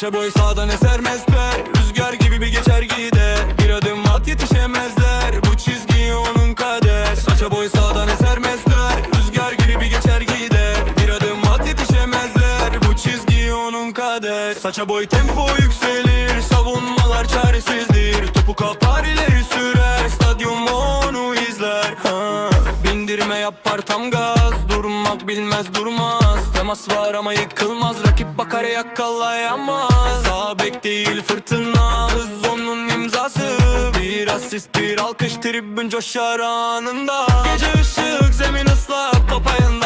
Saça boy sağdan eser mezber, rüzgar gibi bir geçer gider. Bir adım at yetişemezler, bu çizgi onun kader. Saça boy sağdan eser mezber, rüzgar gibi bir geçer gider. Bir adım at yetişemezler, bu çizgi onun kader. Saça boy tempo yükselir, savunmalar çaresizdir. Topu kapar ileri sürer, stadyum onu izler. Bindirme yapar tam gaz, durmak bilmez durmaz. Temas var ama yıkılmaz, rakip bakar yakalayamaz. Sağ bek değil fırtına, hız onun imzası. Bir asist bir alkış, tribün coşar anında. Gece ışık zemin ıslak, top ayında